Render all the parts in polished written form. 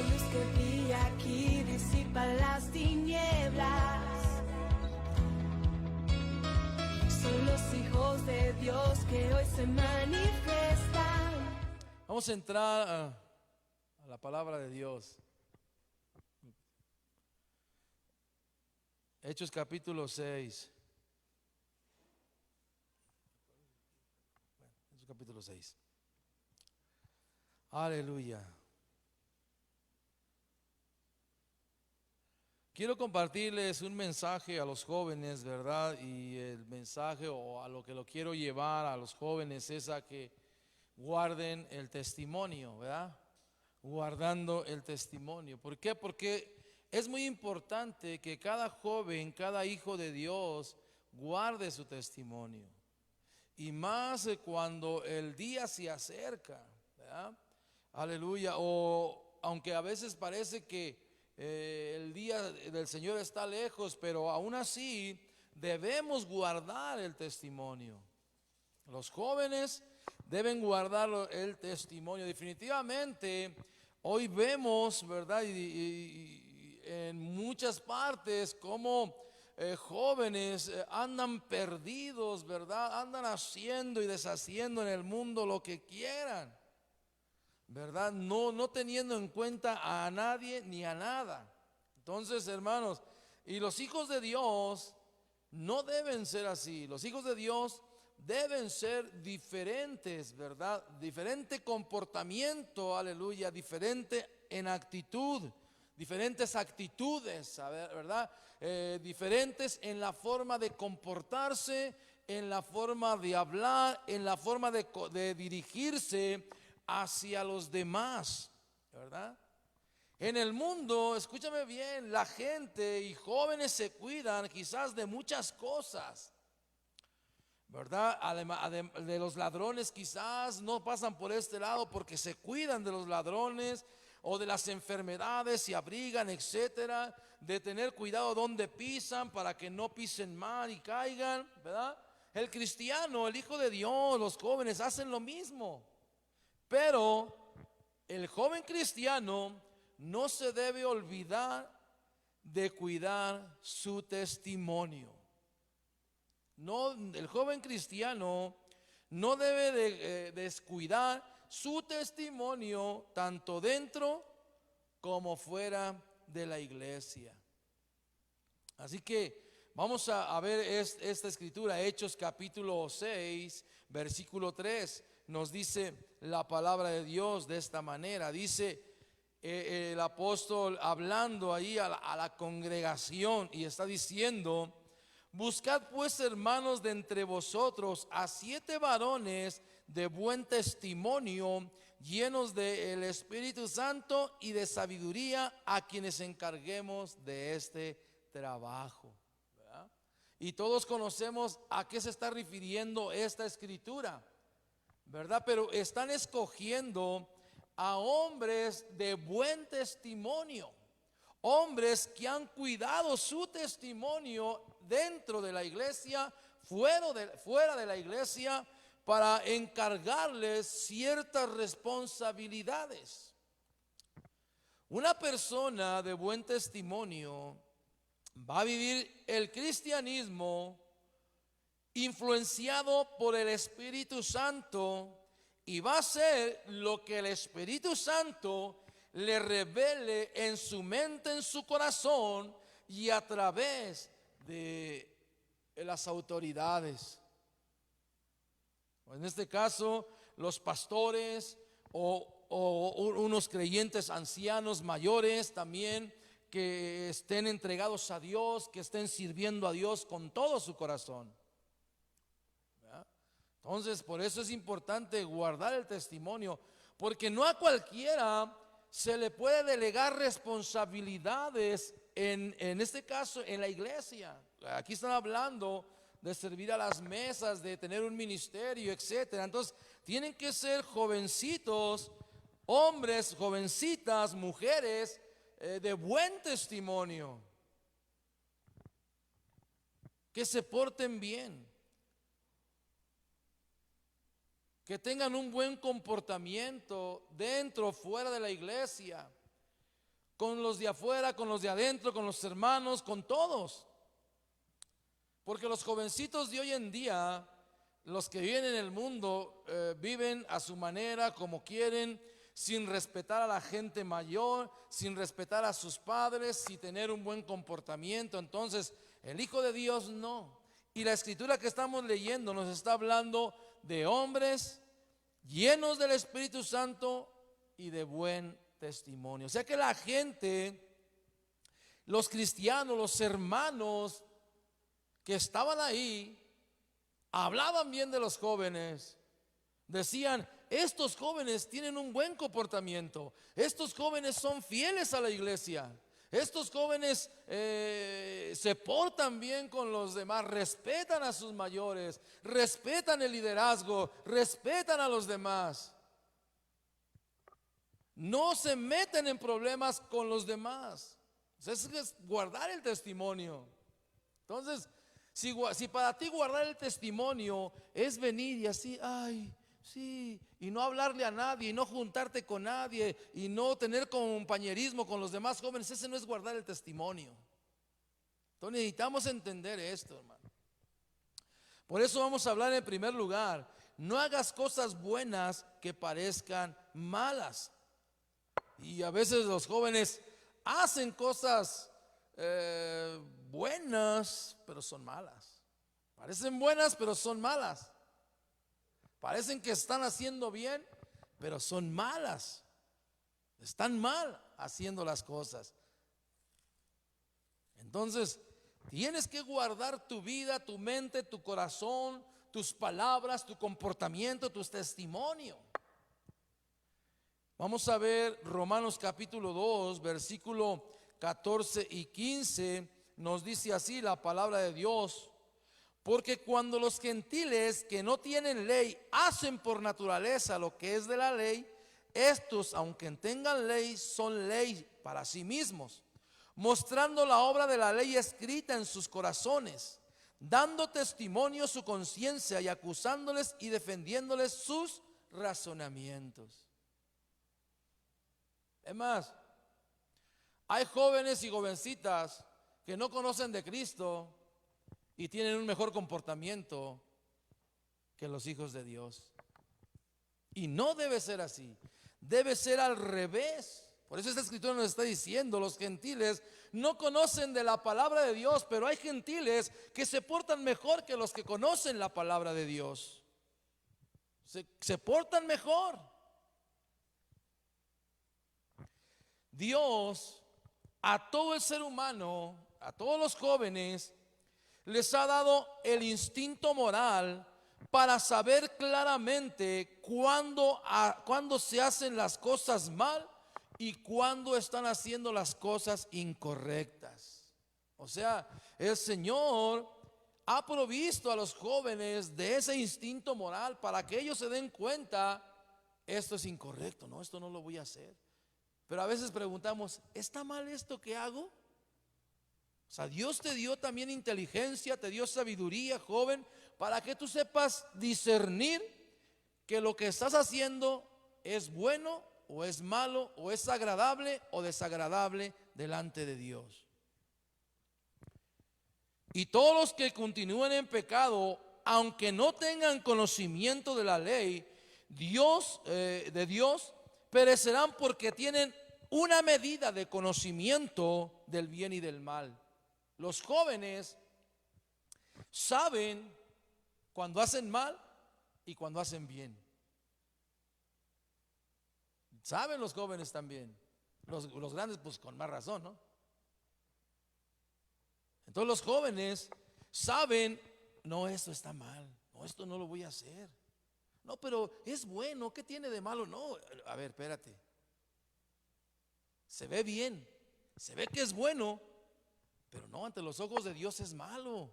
luz que brilla aquí disipa las tinieblas. Son los hijos de Dios que hoy se manifiestan. Vamos a entrar a la palabra de Dios. Hechos capítulo 6. Hechos capítulo 6. Aleluya. Quiero compartirles un mensaje a los jóvenes, ¿verdad? Y el mensaje o a lo que lo quiero llevar a los jóvenes es a que guarden el testimonio, ¿verdad? Guardando el testimonio. ¿Por qué? Porque es muy importante que cada joven, cada hijo de Dios guarde su testimonio. Y más cuando el día se acerca, ¿verdad? Aleluya. O aunque a veces parece que el día del Señor está lejos, pero aún así debemos guardar el testimonio. Los jóvenes deben guardar el testimonio. Definitivamente, hoy vemos, ¿verdad? Y en muchas partes como jóvenes andan perdidos, ¿verdad? Andan haciendo y deshaciendo en el mundo lo que quieran, ¿verdad? No teniendo en cuenta a nadie ni a nada. Entonces, hermanos, y los hijos de Dios no deben ser así. Los hijos de Dios deben ser diferentes, ¿verdad? Diferente comportamiento, aleluya, diferente en actitud, diferentes actitudes, ¿verdad? Diferentes en la forma de comportarse, en la forma de hablar, en la forma de dirigirse hacia los demás, ¿verdad? En el mundo, escúchame bien, la gente y jóvenes se cuidan quizás de muchas cosas, ¿verdad? Además de los ladrones, quizás no pasan por este lado porque se cuidan de los ladrones o de las enfermedades, se abrigan, etcétera, de tener cuidado donde pisan para que no pisen mal y caigan, ¿verdad? El cristiano, el hijo de Dios, los jóvenes hacen lo mismo, pero el joven cristiano no se debe olvidar de cuidar su testimonio. No, el joven cristiano no debe de descuidar su testimonio tanto dentro como fuera de la iglesia. Así que vamos a ver esta escritura, Hechos capítulo 6, versículo 3, nos dice la palabra de Dios de esta manera. Dice el apóstol hablando ahí a la congregación y está diciendo: buscad pues, hermanos, de entre vosotros a 7 varones de buen testimonio, llenos del Espíritu Santo y de sabiduría, a quienes encarguemos de este trabajo, ¿verdad? Y todos conocemos a qué se está refiriendo esta escritura, ¿verdad? Pero están escogiendo a hombres de buen testimonio, hombres que han cuidado su testimonio dentro de la iglesia, fuera de la iglesia, para encargarles ciertas responsabilidades. Una persona de buen testimonio va a vivir el cristianismo influenciado por el Espíritu Santo y va a hacer lo que el Espíritu Santo le revele en su mente, en su corazón y a través de las autoridades. En este caso, los pastores o unos creyentes ancianos mayores también que estén entregados a Dios, que estén sirviendo a Dios con todo su corazón. ¿Verdad? Entonces, por eso es importante guardar el testimonio, porque no a cualquiera se le puede delegar responsabilidades en este caso en la iglesia. Aquí están hablando de servir a las mesas, de tener un ministerio, etcétera. Entonces, tienen que ser jovencitos, hombres, jovencitas, mujeres de buen testimonio, que se porten bien, que tengan un buen comportamiento dentro o fuera de la iglesia, con los de afuera, con los de adentro, con los hermanos, con todos. Porque los jovencitos de hoy en día, los que viven en el mundo, viven a su manera, como quieren, sin respetar a la gente mayor, sin respetar a sus padres, sin tener un buen comportamiento. Entonces, el Hijo de Dios no. Y la escritura que estamos leyendo nos está hablando de hombres llenos del Espíritu Santo y de buen testimonio. O sea que la gente, los cristianos, los hermanos que estaban ahí, hablaban bien de los jóvenes. Decían, estos jóvenes tienen un buen comportamiento, estos jóvenes son fieles a la iglesia, estos jóvenes se portan bien con los demás, respetan a sus mayores, respetan el liderazgo, respetan a los demás, no se meten en problemas con los demás. Eso es guardar el testimonio. Entonces, si para ti guardar el testimonio es venir y así, ay, sí, y no hablarle a nadie, y no juntarte con nadie, y no tener compañerismo con los demás jóvenes, ese no es guardar el testimonio. Entonces necesitamos entender esto, hermano. Por eso vamos a hablar en primer lugar, no hagas cosas buenas que parezcan malas. Y a veces los jóvenes hacen cosas buenas, pero son malas. Parecen buenas, pero son malas. Parecen que están haciendo bien, pero son malas. Están mal haciendo las cosas. Entonces, tienes que guardar tu vida, tu mente, tu corazón, tus palabras, tu comportamiento, tus testimonios. Vamos a ver Romanos capítulo 2, versículo 14 y 15. Nos dice así la palabra de Dios: porque cuando los gentiles que no tienen ley hacen por naturaleza lo que es de la ley, estos, aunque tengan ley, son ley para sí mismos, mostrando la obra de la ley escrita en sus corazones, dando testimonio su conciencia y acusándoles y defendiéndoles sus razonamientos. Es más, hay jóvenes y jovencitas que no conocen de Cristo y tienen un mejor comportamiento que los hijos de Dios. Y no debe ser así, debe ser al revés. Por eso esta escritura nos está diciendo, los gentiles no conocen de la palabra de Dios, pero hay gentiles que se portan mejor que los que conocen la palabra de Dios. Se portan mejor. Dios a todo el ser humano, a todos los jóvenes, les ha dado el instinto moral para saber claramente cuándo se hacen las cosas mal y cuándo están haciendo las cosas incorrectas. O sea, el Señor ha provisto a los jóvenes de ese instinto moral para que ellos se den cuenta, esto es incorrecto, no, esto no lo voy a hacer. Pero a veces preguntamos, ¿está mal esto que hago? O sea, Dios te dio también inteligencia, te dio sabiduría, joven, para que tú sepas discernir que lo que estás haciendo es bueno o es malo, o es agradable o desagradable delante de Dios. Y todos los que continúen en pecado, aunque no tengan conocimiento de la ley, de Dios, perecerán porque tienen una medida de conocimiento del bien y del mal. Los jóvenes saben cuando hacen mal y cuando hacen bien. Saben los jóvenes también. Los grandes pues con más razón, ¿no? Entonces los jóvenes saben, no, esto está mal, no, esto no lo voy a hacer. No, pero es bueno, ¿qué tiene de malo? No, a ver, espérate. Se ve bien, se ve que es bueno, pero no, ante los ojos de Dios es malo.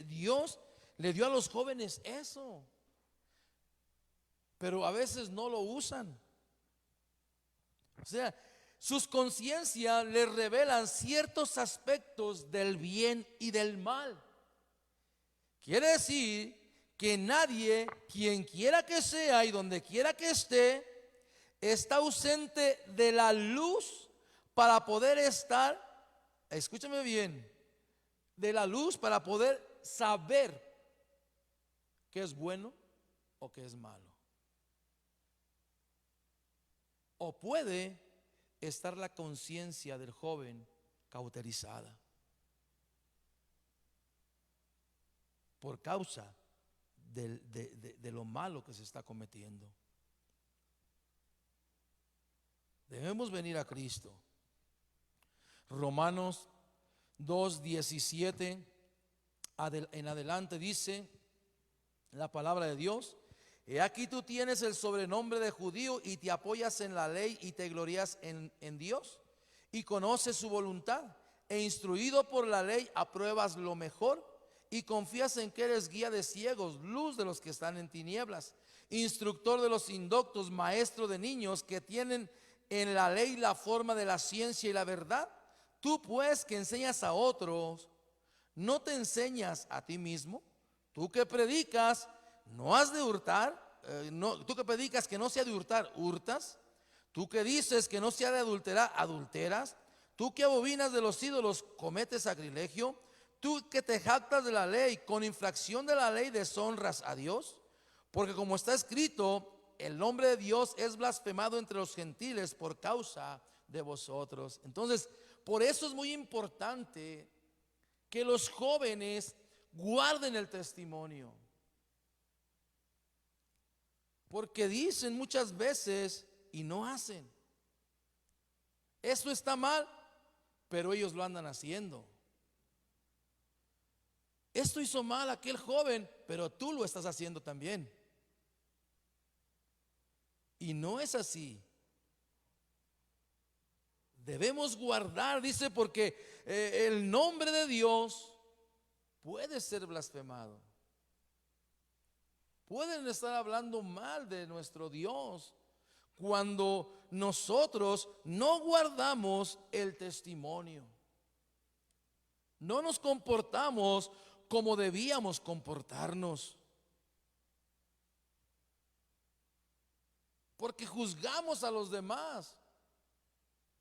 Dios le dio a los jóvenes eso, pero a veces no lo usan. O sea, sus conciencias les revelan ciertos aspectos del bien y del mal. Quiere decir que nadie, quien quiera que sea y donde quiera que esté, está ausente de la luz para poder estar, escúchame bien, de la luz para poder saber qué es bueno o qué es malo. O puede estar la conciencia del joven cauterizada por causa de lo malo que se está cometiendo. Debemos venir a Cristo. Romanos 2:17 en adelante dice la palabra de Dios: he aquí tú tienes el sobrenombre de judío y te apoyas en la ley y te glorias en Dios y conoces su voluntad, e instruido por la ley apruebas lo mejor y confías en que eres guía de ciegos, luz de los que están en tinieblas, instructor de los indoctos, maestro de niños que tienen en la ley la forma de la ciencia y la verdad. Tú pues que enseñas a otros, ¿no te enseñas a ti mismo? Tú que predicas, no has de hurtar, tú que predicas que no se ha de hurtar, hurtas. Tú que dices que no se ha de adulterar, adulteras. Tú que abominas de los ídolos, cometes sacrilegio. Tú que te jactas de la ley, con infracción de la ley deshonras a Dios. Porque como está escrito, el nombre de Dios es blasfemado entre los gentiles por causa de vosotros. Entonces, por eso es muy importante que los jóvenes guarden el testimonio. Porque dicen muchas veces y no hacen. Eso está mal, pero ellos lo andan haciendo. Esto hizo mal aquel joven, pero tú lo estás haciendo también. Y no es así. Debemos guardar, dice, porque el nombre de Dios puede ser blasfemado. Pueden estar hablando mal de nuestro Dios cuando nosotros no guardamos el testimonio. No nos comportamos como debíamos comportarnos. Porque juzgamos a los demás,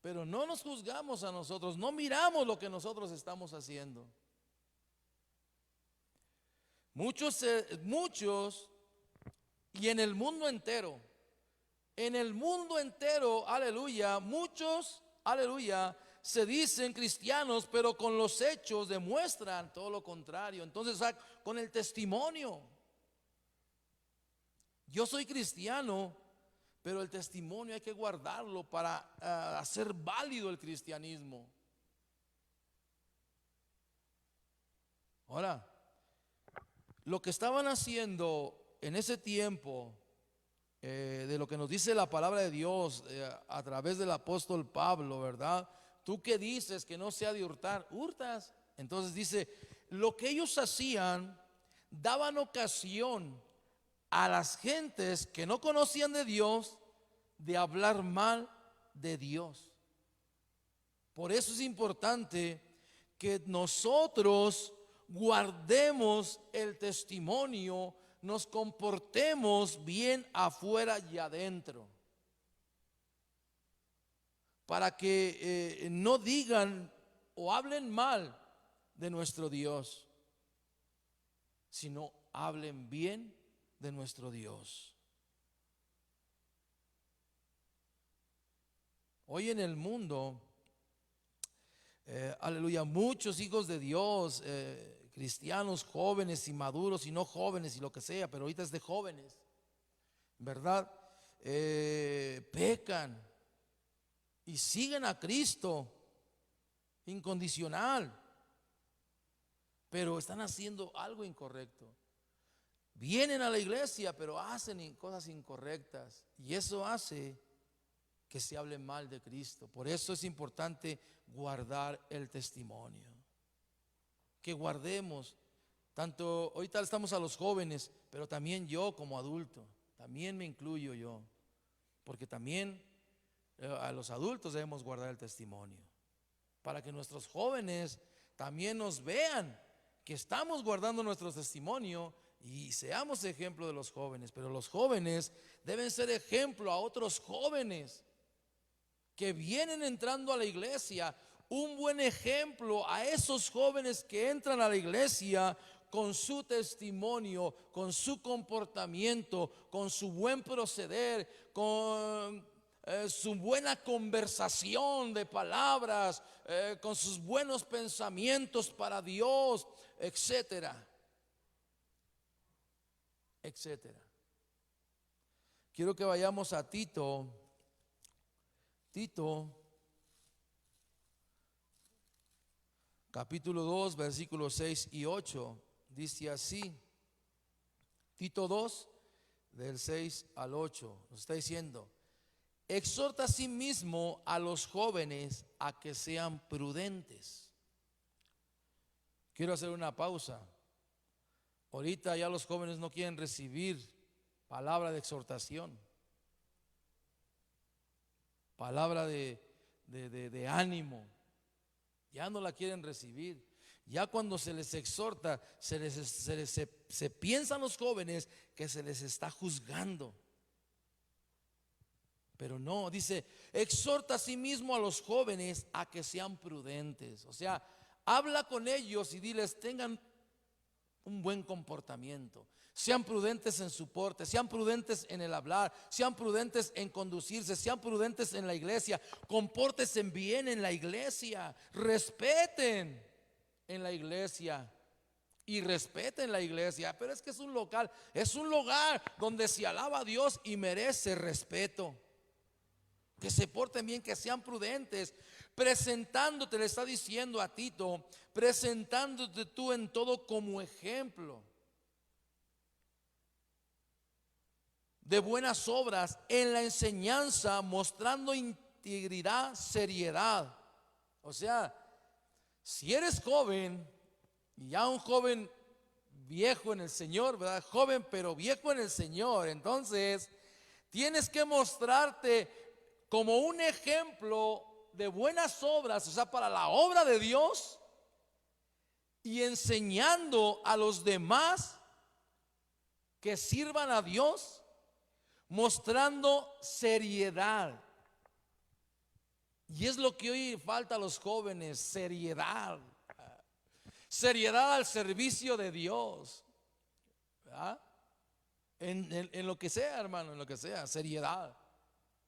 pero no nos juzgamos a nosotros, no miramos lo que nosotros estamos haciendo. Muchos y en el mundo entero, aleluya, muchos, aleluya, se dicen cristianos, pero con los hechos demuestran todo lo contrario. Entonces, con el testimonio, yo soy cristiano, pero el testimonio hay que guardarlo para hacer válido el cristianismo. Ahora, lo que estaban haciendo en ese tiempo, de lo que nos dice la palabra de Dios a través del apóstol Pablo, ¿verdad? Tú que dices que no se ha de hurtar, hurtas. Entonces dice, lo que ellos hacían, daban ocasión a las gentes que no conocían de Dios de hablar mal de Dios. Por eso es importante que nosotros guardemos el testimonio, nos comportemos bien afuera y adentro, para que no digan o hablen mal de nuestro Dios, sino hablen bien de nuestro Dios. Hoy en el mundo, aleluya, muchos hijos de Dios, cristianos jóvenes y maduros y no jóvenes y lo que sea, pero ahorita es de jóvenes, ¿verdad? Pecan y siguen a Cristo incondicional, pero están haciendo algo incorrecto. Vienen a la iglesia, pero hacen cosas incorrectas, y eso hace que se hable mal de Cristo. Por eso es importante guardar el testimonio. Que guardemos, tanto ahorita estamos a los jóvenes, pero también yo como adulto, también me incluyo yo, porque también a los adultos debemos guardar el testimonio, para que nuestros jóvenes también nos vean que estamos guardando nuestro testimonio Y seamos ejemplo de los jóvenes, pero los jóvenes deben ser ejemplo a otros jóvenes que vienen entrando a la iglesia. Un buen ejemplo a esos jóvenes que entran a la iglesia con su testimonio, con su comportamiento, con su buen proceder, con su buena conversación de palabras, con sus buenos pensamientos para Dios, etcétera, etcétera. Quiero que vayamos a Tito, capítulo 2, versículos 6 y 8. Dice así, Tito 2, del 6 al 8, nos está diciendo: exhorta a sí mismo a los jóvenes a que sean prudentes. Quiero hacer una pausa. Ahorita ya los jóvenes no quieren recibir palabra de exhortación, palabra de ánimo. Ya no la quieren recibir. Ya cuando se les exhorta, se piensan los jóvenes que se les está juzgando. Pero no, dice, exhorta a sí mismo a los jóvenes a que sean prudentes. O sea, habla con ellos y diles, tengan un buen comportamiento, sean prudentes en su porte, sean prudentes en el hablar, sean prudentes en conducirse, sean prudentes en la iglesia, compórtense bien en la iglesia, respeten en la iglesia y respeten la iglesia. Pero es que es un local, es un lugar donde se alaba a Dios y merece respeto. Que se porten bien, que sean prudentes, presentándote, le está diciendo a Tito, presentándote tú en todo como ejemplo de buenas obras, en la enseñanza, mostrando integridad, seriedad. O sea, si eres joven, y ya un joven viejo en el Señor, ¿verdad? Joven pero viejo en el Señor, entonces tienes que mostrarte como un ejemplo de buenas obras, o sea, para la obra de Dios, y enseñando a los demás que sirvan a Dios, mostrando seriedad. Y es lo que hoy falta a los jóvenes: seriedad. Seriedad al servicio de Dios, ¿verdad? En lo que sea, hermano, en lo que sea, seriedad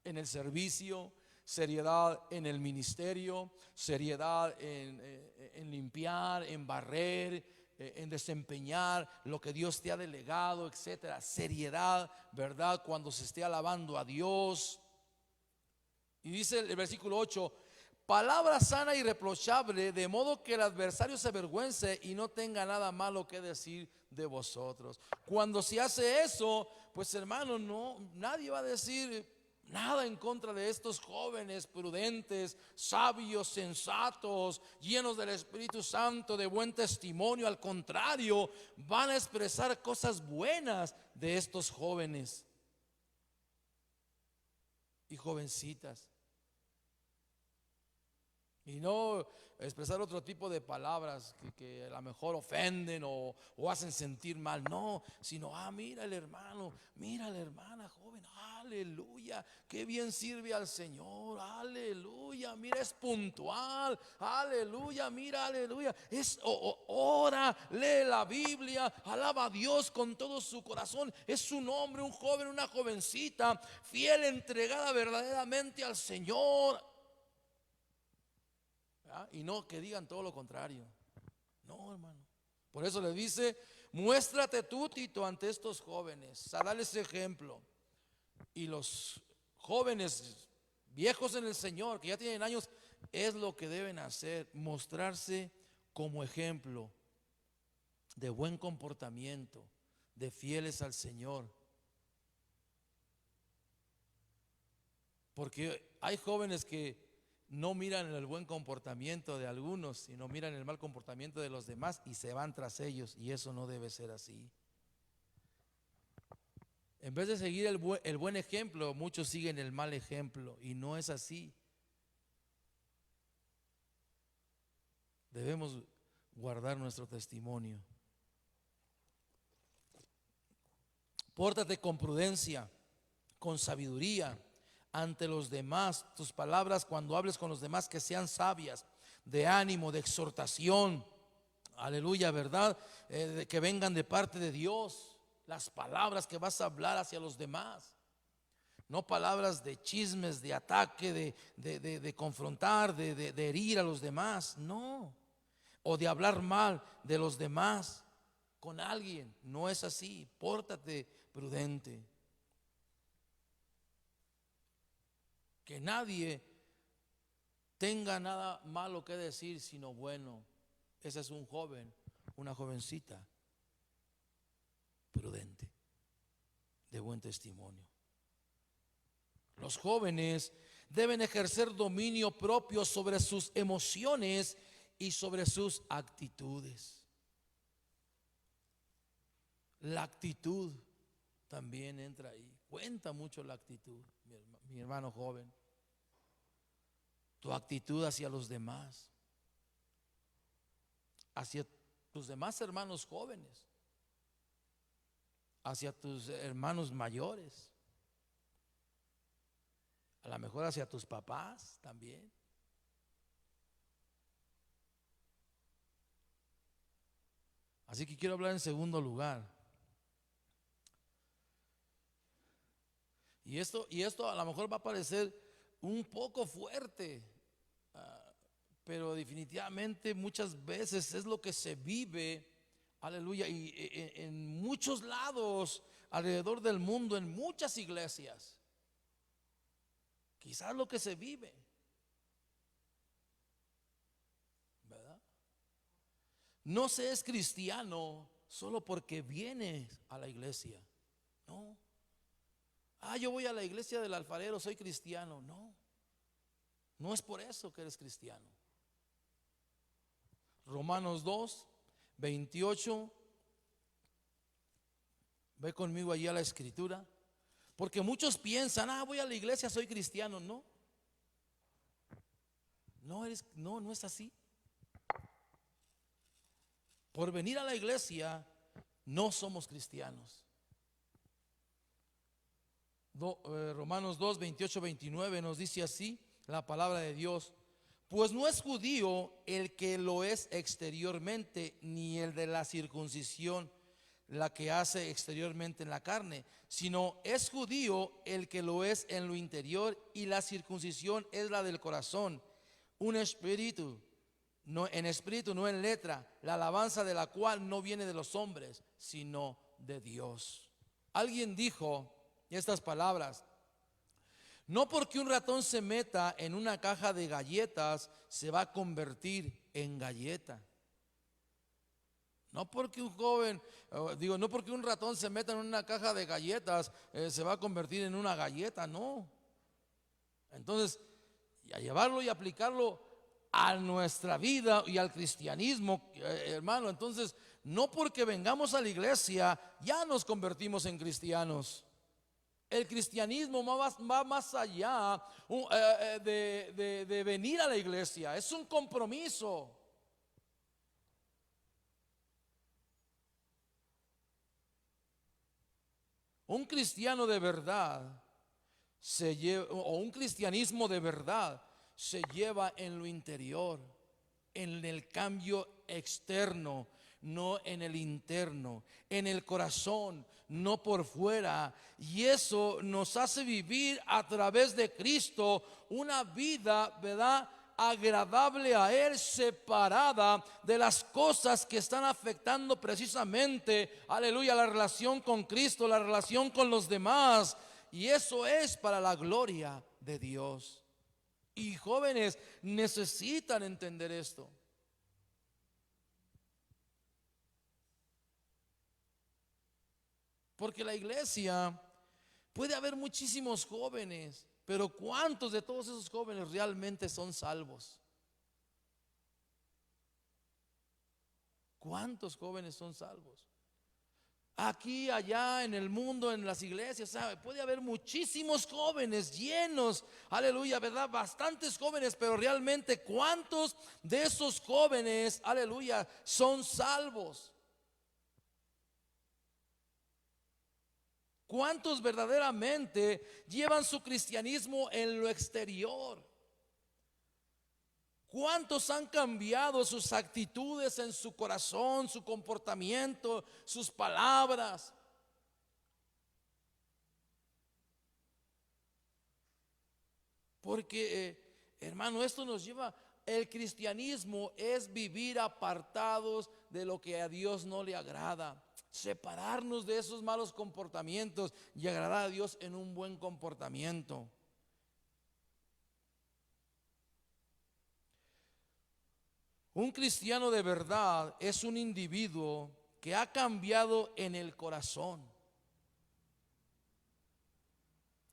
en el servicio, seriedad en el ministerio, seriedad en limpiar, en barrer, en desempeñar lo que Dios te ha delegado, etcétera. Seriedad, ¿verdad? Cuando se esté alabando a Dios. Y dice el versículo 8: palabra sana y reprochable, de modo que el adversario se avergüence y no tenga nada malo que decir de vosotros. Cuando se hace eso, pues hermano, nadie va a decir nada en contra de estos jóvenes prudentes, sabios, sensatos, llenos del Espíritu Santo, de buen testimonio. Al contrario, van a expresar cosas buenas de estos jóvenes y jovencitas. Y no expresar otro tipo de palabras que a lo mejor ofenden o hacen sentir mal. No, sino, mira el hermano, mira la hermana joven, aleluya, qué bien sirve al Señor, aleluya, mira, es puntual, aleluya, mira, aleluya, ora, lee la Biblia, alaba a Dios con todo su corazón. Es un hombre, un joven, una jovencita fiel, entregada verdaderamente al Señor. Y no que digan todo lo contrario. No, hermano. Por eso le dice: muéstrate tú, Tito, ante estos jóvenes, a darles ejemplo. Y los jóvenes viejos en el Señor, que ya tienen años, es lo que deben hacer: mostrarse como ejemplo de buen comportamiento, de fieles al Señor. Porque hay jóvenes que no miran el buen comportamiento de algunos, sino miran el mal comportamiento de los demás y se van tras ellos, y eso no debe ser así. En vez de seguir el buen ejemplo, muchos siguen el mal ejemplo, y no es así. Debemos guardar nuestro testimonio. Pórtate con prudencia, con sabiduría ante los demás. Tus palabras cuando hables con los demás que sean sabias, de ánimo, de exhortación. Aleluya, ¿verdad? Que vengan de parte de Dios. Las palabras que vas a hablar hacia los demás. No palabras de chismes, de ataque, de confrontar, de herir a los demás. No. O de hablar mal de los demás con alguien. No es así. Pórtate prudente. Que nadie tenga nada malo que decir, sino bueno. Ese es un joven, una jovencita prudente, de buen testimonio. Los jóvenes deben ejercer dominio propio sobre sus emociones y sobre sus actitudes. La actitud también entra ahí. Cuenta mucho la actitud, mi hermano joven. Tu actitud hacia los demás, hacia tus demás hermanos jóvenes, hacia tus hermanos mayores, a lo mejor hacia tus papás también. Así que quiero hablar en segundo lugar. Y esto a lo mejor va a parecer un poco fuerte, pero definitivamente muchas veces es lo que se vive, aleluya, y en muchos lados alrededor del mundo, en muchas iglesias, quizás lo que se vive, ¿verdad? No se es cristiano solo porque vienes a la iglesia, no. Yo voy a la iglesia del alfarero, soy cristiano. No, no es por eso que eres cristiano. Romanos 2, 28. Ve conmigo allí a la escritura. Porque muchos piensan, voy a la iglesia, soy cristiano. No, no es así. Por venir a la iglesia no somos cristianos. Romanos 2, 28, 29 nos dice así la palabra de Dios: pues no es judío el que lo es exteriormente, ni el de la circuncisión la que hace exteriormente en la carne, sino es judío el que lo es en lo interior, y la circuncisión es la del corazón, un espíritu, no en espíritu, no en letra, la alabanza de la cual no viene de los hombres, sino de Dios. Alguien dijo estas palabras: no porque un ratón se meta en una caja de galletas se va a convertir en galleta. No porque no porque un ratón se meta en una caja de galletas se va a convertir en una galleta, no. Entonces, a llevarlo y aplicarlo a nuestra vida y al cristianismo, hermano, entonces no porque vengamos a la iglesia ya nos convertimos en cristianos. El cristianismo va más allá de venir a la iglesia. Es un compromiso. Un cristiano de verdad o un cristianismo de verdad se lleva en lo interior, en el cambio externo, no en el interno, en el corazón, no por fuera. Y eso nos hace vivir a través de Cristo una vida, ¿verdad?, agradable a Él, separada de las cosas que están afectando precisamente, aleluya, la relación con Cristo, la relación con los demás. Y eso es para la gloria de Dios. Y jóvenes necesitan entender esto. Porque la iglesia puede haber muchísimos jóvenes, pero ¿cuántos de todos esos jóvenes realmente son salvos? ¿Cuántos jóvenes son salvos? Aquí, allá, en el mundo, en las iglesias, ¿sabe? Puede haber muchísimos jóvenes llenos, aleluya, ¿verdad? Bastantes jóvenes, pero realmente ¿cuántos de esos jóvenes, aleluya, son salvos? ¿Cuántos verdaderamente llevan su cristianismo en lo exterior? ¿Cuántos han cambiado sus actitudes en su corazón, su comportamiento, sus palabras? Porque, hermano, esto nos lleva, el cristianismo es vivir apartados de lo que a Dios no le agrada. Separarnos de esos malos comportamientos y agradar a Dios en un buen comportamiento. Un cristiano de verdad es un individuo que ha cambiado en el corazón,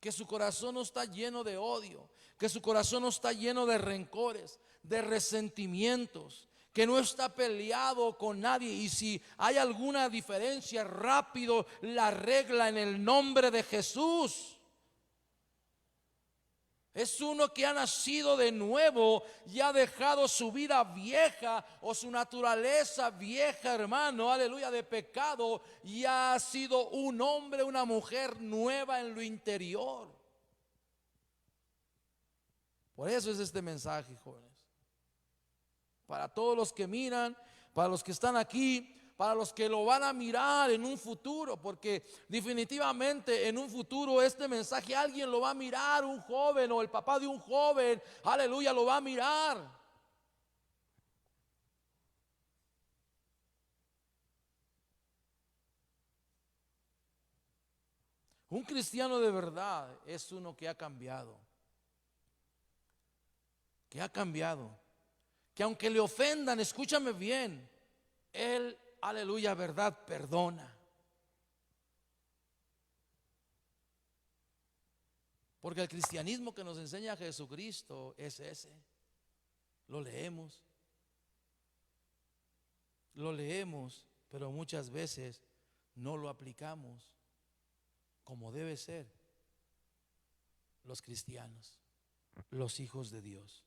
que su corazón no está lleno de odio, que su corazón no está lleno de rencores, de resentimientos, que no está peleado con nadie, y si hay alguna diferencia, rápido la arregla en el nombre de Jesús. Es uno que ha nacido de nuevo y ha dejado su vida vieja o su naturaleza vieja, hermano, aleluya, de pecado, y ha sido un hombre, una mujer nueva en lo interior. Por eso es este mensaje, jóvenes. Para todos los que miran, para los que están aquí, para los que lo van a mirar en un futuro, porque definitivamente en un futuro este mensaje alguien lo va a mirar, un joven o el papá de un joven, aleluya, lo va a mirar. Un cristiano de verdad es uno que ha cambiado, que aunque le ofendan, escúchame bien, él, aleluya, verdad, perdona. Porque el cristianismo que nos enseña Jesucristo es ese. Lo leemos, pero muchas veces no lo aplicamos como debe ser los cristianos, los hijos de Dios.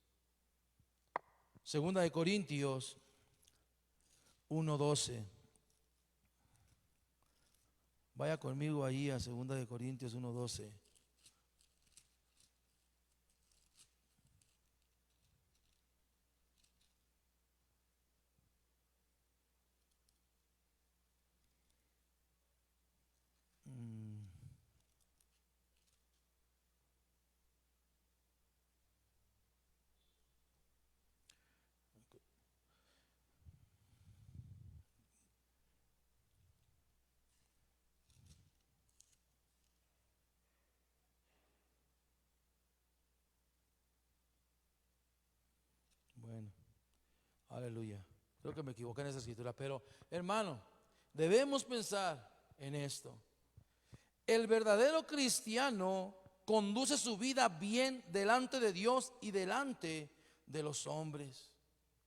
Segunda de Corintios 1:12. Vaya conmigo ahí a Segunda de Corintios 1:12. Bueno, aleluya. Creo que me equivoqué en esa escritura, pero hermano, debemos pensar en esto. El verdadero cristiano conduce su vida bien delante de Dios y delante de los hombres,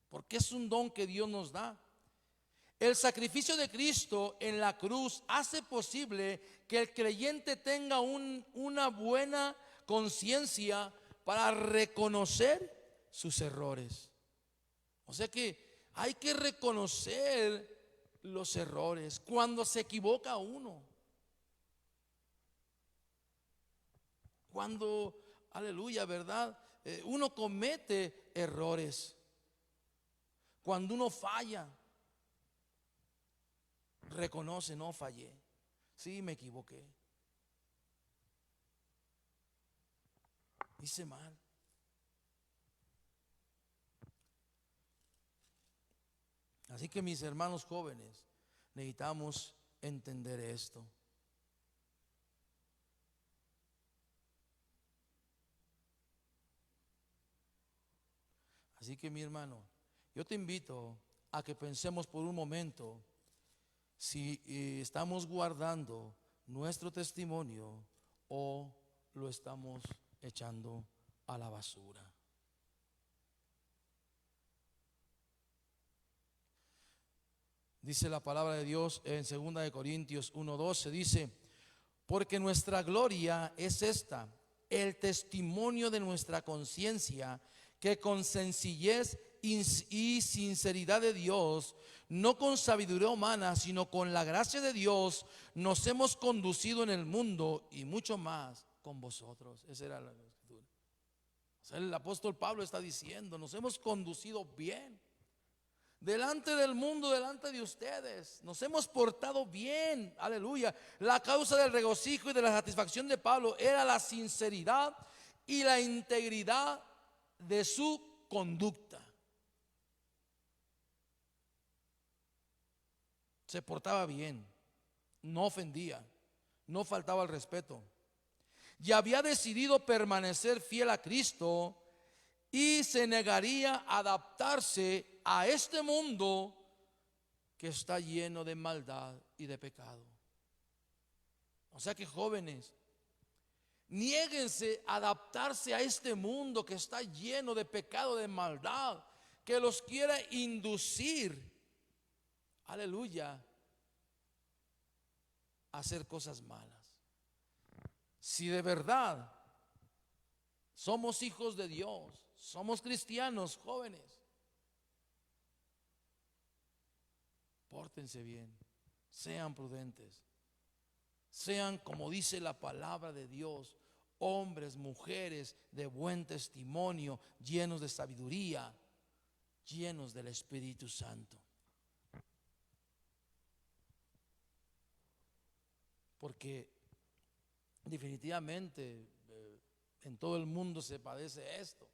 porque es un don que Dios nos da. El sacrificio de Cristo en la cruz hace posible que el creyente tenga una buena conciencia para reconocer sus errores. O sea que hay que reconocer los errores cuando se equivoca uno. Cuando, aleluya, ¿verdad? Uno comete errores. Cuando uno falla, reconoce, no fallé. Sí, me equivoqué. Hice mal. Así que mis hermanos jóvenes, necesitamos entender esto. Así que mi hermano, yo te invito a que pensemos por un momento si estamos guardando nuestro testimonio o lo estamos echando a la basura. Dice la palabra de Dios en 2 de Corintios 1:12, dice: porque nuestra gloria es esta, el testimonio de nuestra conciencia, que con sencillez y sinceridad de Dios, no con sabiduría humana, sino con la gracia de Dios, nos hemos conducido en el mundo y mucho más con vosotros. Esa era la escritura. O sea, el apóstol Pablo está diciendo, nos hemos conducido bien delante del mundo, delante de ustedes. Nos hemos portado bien, aleluya. La causa del regocijo y de la satisfacción de Pablo era la sinceridad y la integridad de su conducta. Se portaba bien, no ofendía, no faltaba al respeto, y había decidido permanecer fiel a Cristo y se negaría a adaptarse a este mundo que está lleno de maldad y de pecado. O sea que, jóvenes, niéguense a adaptarse a este mundo que está lleno de pecado, de maldad, que los quiera inducir, aleluya, a hacer cosas malas. Si de verdad somos hijos de Dios, somos cristianos, jóvenes, pórtense bien, sean prudentes, sean, como dice la palabra de Dios, hombres, mujeres de buen testimonio, llenos de sabiduría, llenos del Espíritu Santo. Porque definitivamente en todo el mundo se padece esto.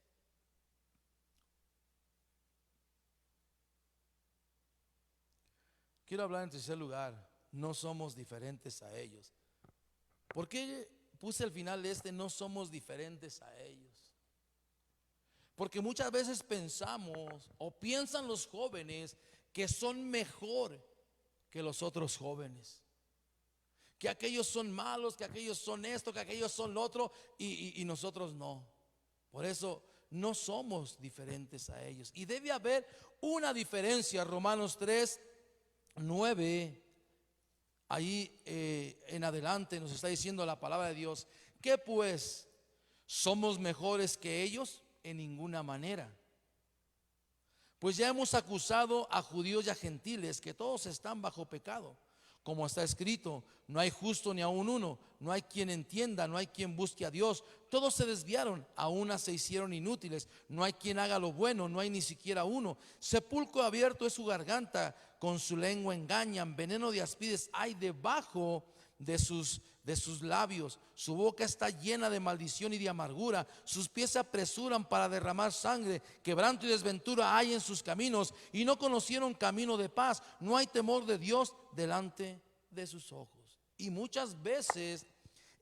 Quiero hablar en tercer lugar, no somos diferentes a ellos. ¿Por qué puse al final de este no somos diferentes a ellos? Porque muchas veces pensamos o piensan los jóvenes que son mejor que los otros jóvenes, que aquellos son malos, que aquellos son esto, que aquellos son lo otro, y nosotros no. Por eso no somos diferentes a ellos. Y debe haber una diferencia. Romanos 3:9, ahí en adelante nos está diciendo la palabra de Dios, que pues somos mejores que ellos en ninguna manera. Pues ya hemos acusado a judíos y a gentiles que todos están bajo pecado. Como está escrito, no hay justo ni aun uno, no hay quien entienda, no hay quien busque a Dios. Todos se desviaron, a una se hicieron inútiles, no hay quien haga lo bueno, no hay ni siquiera uno. Sepulcro abierto es su garganta, con su lengua engañan, veneno de áspides hay debajo de sus labios. Su boca está llena de maldición y de amargura, sus pies se apresuran para derramar sangre, quebranto y desventura hay en sus caminos, y no conocieron camino de paz. No hay temor de Dios delante de sus ojos. Y muchas veces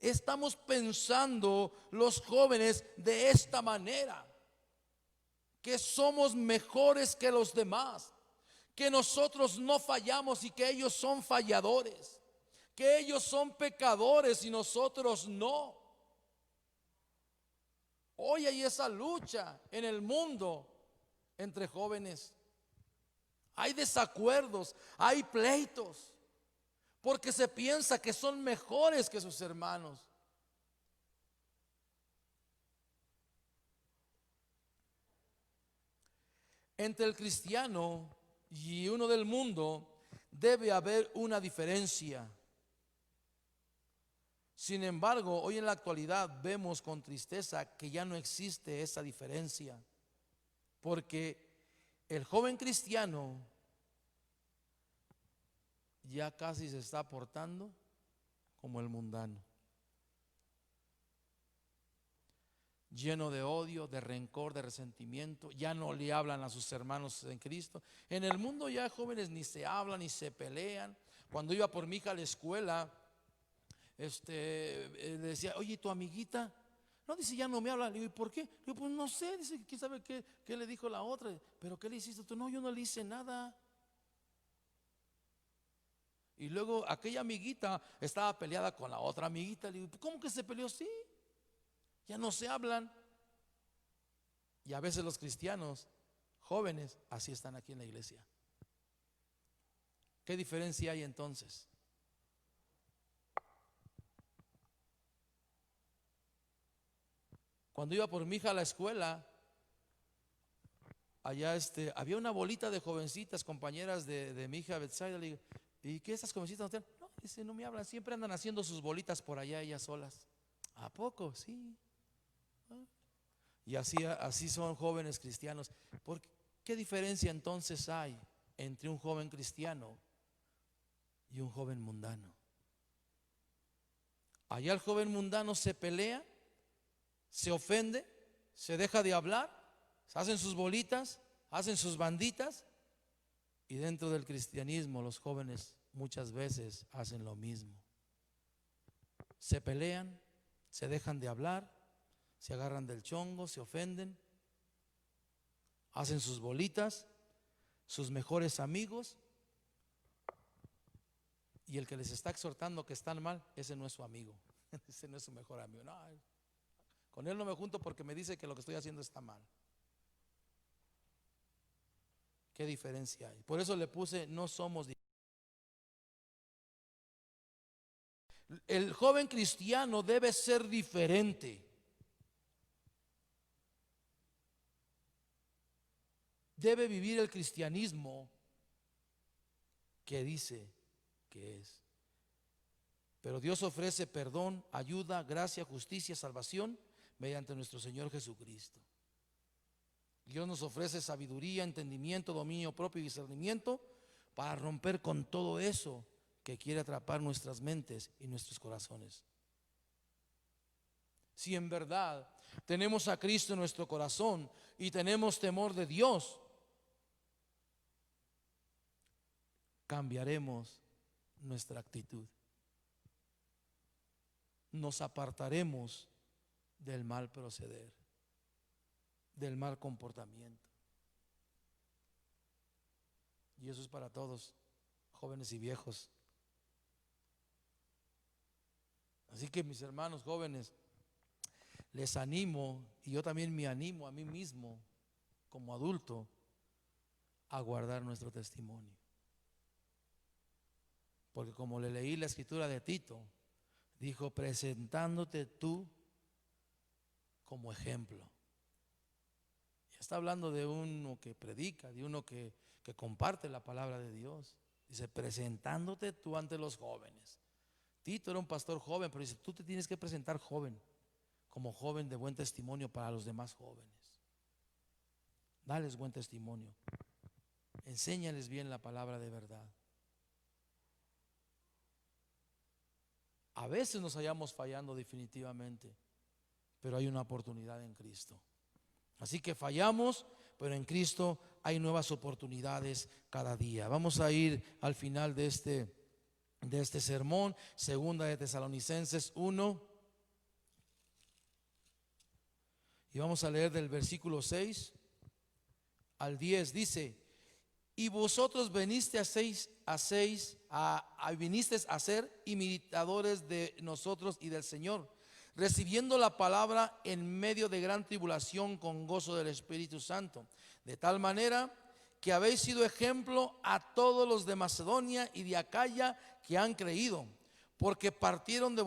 estamos pensando los jóvenes de esta manera, que somos mejores que los demás, que nosotros no fallamos y que ellos son falladores, que ellos son pecadores y nosotros no. Hoy hay esa lucha en el mundo entre jóvenes. Hay desacuerdos, hay pleitos, porque se piensa que son mejores que sus hermanos. Entre el cristiano y uno del mundo debe haber una diferencia. Sin embargo, hoy en la actualidad vemos con tristeza que ya no existe esa diferencia, porque el joven cristiano ya casi se está portando como el mundano, lleno de odio, de rencor, de resentimiento. Ya no le hablan a sus hermanos en Cristo. En el mundo ya jóvenes ni se hablan ni se pelean. Cuando iba por mi hija a la escuela, le decía, oye, ¿tu amiguita? No, dice, ya no me habla. Le digo, ¿y por qué? Le digo, pues no sé, dice, ¿quién sabe qué le dijo la otra? ¿Pero qué le hiciste tú? No, yo no le hice nada. Y luego aquella amiguita estaba peleada con la otra amiguita. Le digo, ¿cómo que se peleó? Sí, ya no se hablan. Y a veces los cristianos jóvenes así están aquí en la iglesia. ¿Qué diferencia hay entonces? Cuando iba por mi hija a la escuela, allá había una bolita de jovencitas, compañeras de mi hija Betsaida. Le digo, ¿y qué esas jovencitas no tienen? No, dice, no me hablan, siempre andan haciendo sus bolitas por allá ellas solas. ¿A poco? Sí. Y así son jóvenes cristianos. ¿Qué diferencia entonces hay entre un joven cristiano y un joven mundano? Allá el joven mundano se pelea, se ofende, se deja de hablar, se hacen sus bolitas, hacen sus banditas. Y dentro del cristianismo los jóvenes muchas veces hacen lo mismo. Se pelean, se dejan de hablar, se agarran del chongo, se ofenden, hacen sus bolitas, sus mejores amigos. Y el que les está exhortando que están mal, ese no es su amigo, ese no es su mejor amigo. No, con él no me junto porque me dice que lo que estoy haciendo está mal. ¿Qué diferencia hay? Por eso le puse, no somos diferentes. El joven cristiano debe ser diferente. Debe vivir el cristianismo que dice que es. Pero Dios ofrece perdón, ayuda, gracia, justicia, salvación mediante nuestro Señor Jesucristo. Dios nos ofrece sabiduría, entendimiento, dominio propio y discernimiento para romper con todo eso que quiere atrapar nuestras mentes y nuestros corazones. Si en verdad tenemos a Cristo en nuestro corazón y tenemos temor de Dios, cambiaremos nuestra actitud. Nos apartaremos del mal proceder, del mal comportamiento. Y eso es para todos, jóvenes y viejos. Así que mis hermanos jóvenes, les animo, y yo también me animo a mí mismo como adulto, a guardar nuestro testimonio. Porque como le leí la escritura de Tito, dijo, presentándote tú como ejemplo. Ya está hablando de uno que predica, de uno que comparte la palabra de Dios. Dice, presentándote tú ante los jóvenes. Tito era un pastor joven, pero dice, tú te tienes que presentar joven, como joven de buen testimonio para los demás jóvenes. Dales buen testimonio. Enséñales bien la palabra de verdad. A veces nos hallamos fallando definitivamente, pero hay una oportunidad en Cristo. Así que fallamos, pero en Cristo hay nuevas oportunidades cada día. Vamos a ir al final de este sermón, segunda de Tesalonicenses 1. Y vamos a leer del versículo 6 al 10. Dice, y vosotros vinisteis a ser imitadores de nosotros y del Señor, recibiendo la palabra en medio de gran tribulación con gozo del Espíritu Santo, de tal manera que habéis sido ejemplo a todos los de Macedonia y de Acaya que han creído, porque partiendo de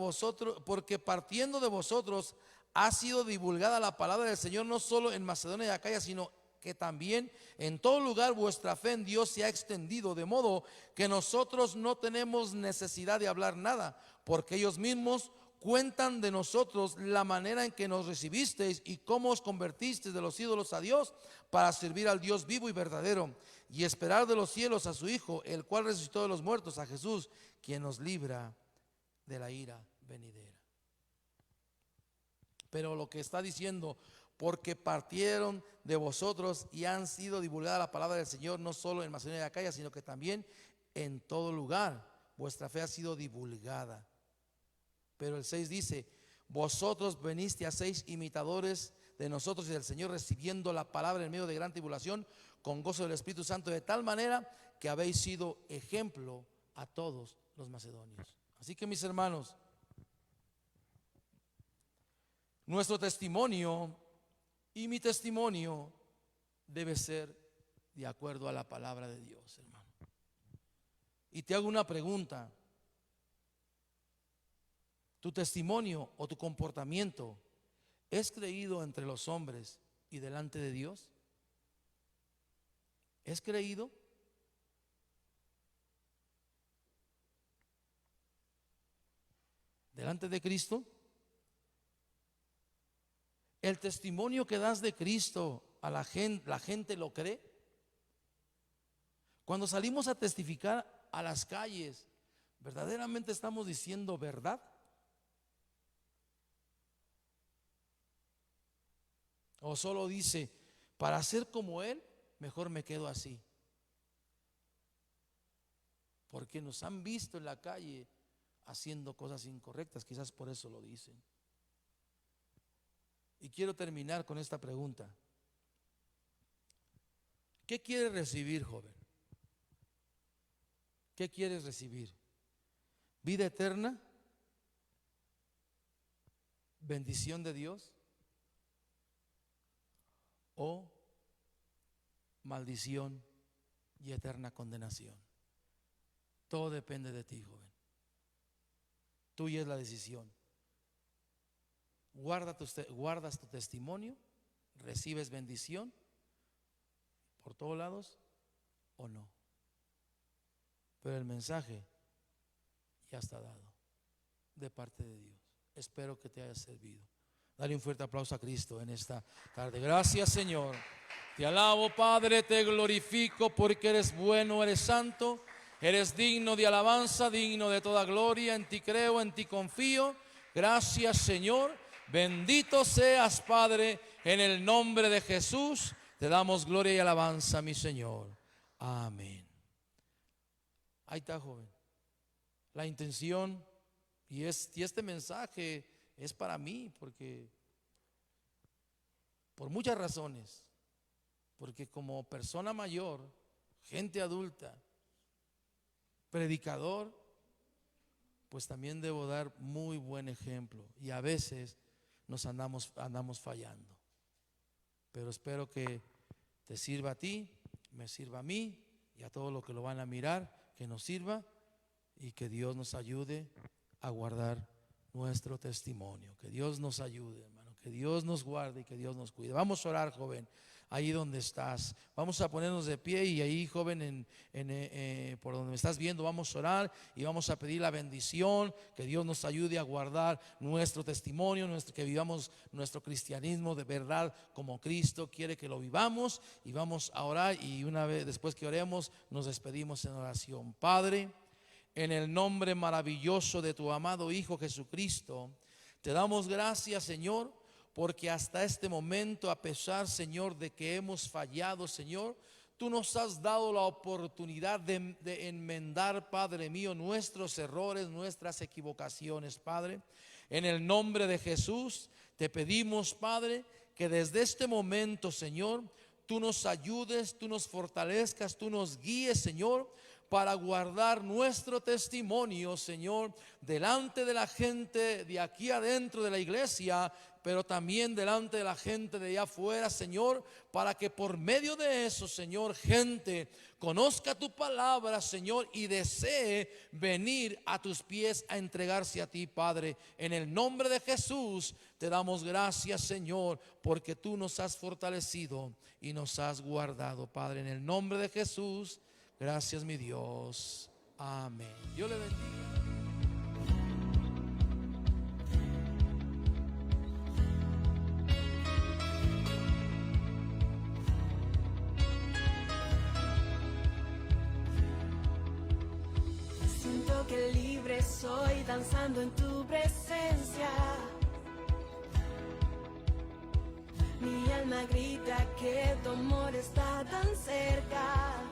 vosotros ha sido divulgada la palabra del Señor, no solo en Macedonia y Acaya, sino que también en todo lugar vuestra fe en Dios se ha extendido, de modo que nosotros no tenemos necesidad de hablar nada, porque ellos mismos cuentan de nosotros la manera en que nos recibisteis y cómo os convertisteis de los ídolos a Dios para servir al Dios vivo y verdadero, y esperar de los cielos a su Hijo, el cual resucitó de los muertos, a Jesús, quien nos libra de la ira venidera. Pero lo que está diciendo, porque partieron de vosotros y han sido divulgada la palabra del Señor, no solo en Macedonia y Acaya, sino que también en todo lugar vuestra fe ha sido divulgada. Pero el 6 dice, vosotros veniste a ser imitadores de nosotros y del Señor, recibiendo la palabra en medio de gran tribulación con gozo del Espíritu Santo, de tal manera que habéis sido ejemplo a todos los macedonios. Así que mis hermanos, nuestro testimonio y mi testimonio debe ser de acuerdo a la palabra de Dios, hermano. Y te hago una pregunta. ¿Tu testimonio o tu comportamiento es creído entre los hombres y delante de Dios? ¿Es creído? Delante de Cristo. El testimonio que das de Cristo a la gente lo cree. Cuando salimos a testificar a las calles, ¿verdaderamente estamos diciendo verdad? O solo dice, para ser como Él, mejor me quedo así. Porque nos han visto en la calle haciendo cosas incorrectas, quizás por eso lo dicen. Y quiero terminar con esta pregunta. ¿Qué quieres recibir, joven? ¿Qué quieres recibir? ¿Vida eterna? ¿Bendición de Dios? ¿O maldición y eterna condenación? Todo depende de ti, joven. Tuya es la decisión. Guardas tu testimonio, recibes bendición por todos lados o no. Pero el mensaje ya está dado de parte de Dios. Espero que te haya servido. Dale un fuerte aplauso a Cristo en esta tarde. Gracias, Señor. Te alabo, Padre, te glorifico porque eres bueno, eres santo, eres digno de alabanza, digno de toda gloria. En ti creo, en ti confío. Gracias, Señor. Bendito seas, Padre, en el nombre de Jesús. Te damos gloria y alabanza, mi Señor. Amén. Ahí está, joven. La intención y este mensaje es para mí, porque por muchas razones. Porque como persona mayor, gente adulta, predicador, pues también debo dar muy buen ejemplo. Y a veces nos andamos fallando. Pero espero que te sirva a ti, me sirva a mí y a todos los que lo van a mirar, que nos sirva y que Dios nos ayude a guardar nuestro testimonio. Que Dios nos ayude, hermano, que Dios nos guarde y que Dios nos cuide. Vamos a orar, joven, ahí donde estás. Vamos a ponernos de pie y ahí, joven, por donde me estás viendo, vamos a orar y vamos a pedir la bendición, que Dios nos ayude a guardar nuestro testimonio, que vivamos nuestro cristianismo de verdad como Cristo quiere que lo vivamos. Y vamos a orar y una vez después que oremos nos despedimos en oración. Padre, en el nombre maravilloso de tu amado Hijo Jesucristo, te damos gracias, Señor, porque hasta este momento, a pesar, Señor, de que hemos fallado, Señor, tú nos has dado la oportunidad de enmendar, Padre mío, nuestros errores, nuestras equivocaciones, Padre. En el nombre de Jesús, te pedimos, Padre, que desde este momento, Señor, tú nos ayudes, tú nos fortalezcas, tú nos guíes, Señor, para guardar nuestro testimonio, Señor, delante de la gente de aquí adentro de la iglesia, pero también delante de la gente de allá afuera, Señor, para que por medio de eso, Señor, gente conozca tu palabra, Señor, y desee venir a tus pies a entregarse a ti, Padre. En el nombre de Jesús te damos gracias, Señor, porque tú nos has fortalecido y nos has guardado, Padre. En el nombre de Jesús, gracias, mi Dios. Amén. Dios le bendiga. Siento que libre soy danzando en tu presencia. Mi alma grita que